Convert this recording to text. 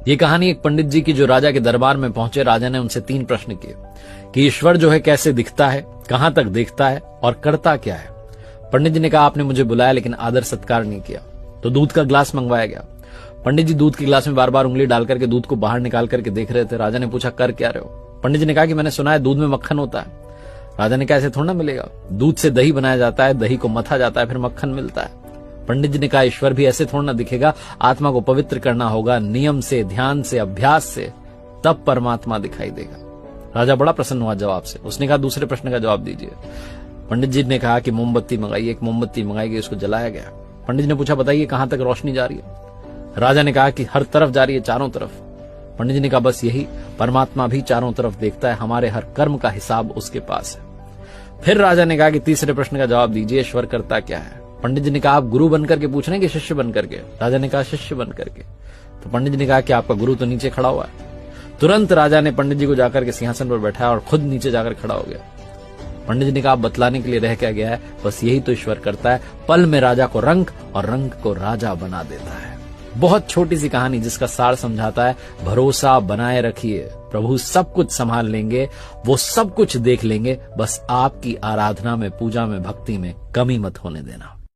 ये कहानी एक पंडित जी की जो राजा के दरबार में पहुंचे। राजा ने उनसे 3 प्रश्न किए कि ईश्वर जो है कैसे दिखता है, कहां तक देखता है और करता क्या है। पंडित जी ने कहा आपने मुझे बुलाया लेकिन आदर सत्कार नहीं किया। तो दूध का ग्लास मंगवाया गया। पंडित जी दूध के ग्लास में बार बार उंगली डाल करके दूध को बाहर निकाल करके देख रहे थे। राजा ने पूछा कर क्या रहे हो। पंडित जी ने कहा कि मैंने सुना है दूध में मक्खन होता है। राजा ने कहा ऐसे थोड़ा ना मिलेगा, दूध से दही बनाया जाता है, दही को मथा जाता है, फिर मक्खन मिलता है। पंडित जी ने कहा ईश्वर भी ऐसे थोड़ा ना दिखेगा, आत्मा को पवित्र करना होगा, नियम से, ध्यान से, अभ्यास से, तब परमात्मा दिखाई देगा। राजा बड़ा प्रसन्न हुआ जवाब से। उसने कहा दूसरे प्रश्न का जवाब दीजिए। पंडित जी ने कहा कि मोमबत्ती मंगाई। एक मोमबत्ती मंगाई गई, उसको जलाया गया। पंडित जी ने पूछा बताइए कहां तक रोशनी जा रही है। राजा ने कहा कि हर तरफ जा रही है, चारों तरफ। पंडित जी ने कहा बस यही, परमात्मा भी चारों तरफ देखता है, हमारे हर कर्म का हिसाब उसके पास है। फिर राजा ने कहा कि तीसरे प्रश्न का जवाब दीजिए, ईश्वर करता क्या है। पंडित जी ने कहा आप गुरु बनकर के पूछ रहे हैं कि शिष्य बनकर के। राजा ने कहा शिष्य बनकर के। तो पंडित जी ने कहा कि आपका गुरु तो नीचे खड़ा हुआ है। तुरंत राजा ने पंडित जी को जाकर के सिंहासन पर बैठाया और खुद नीचे जाकर खड़ा हो गया। पंडित जी ने कहा आप बतलाने के लिए रह क्या गया है, बस यही तो ईश्वर करता है, पल में राजा को रंक और रंक को राजा बना देता है। बहुत छोटी सी कहानी जिसका सार समझाता है भरोसा बनाए रखिए, प्रभु सब कुछ संभाल लेंगे, वो सब कुछ देख लेंगे, बस आपकी आराधना में, पूजा में, भक्ति में कमी मत होने देना।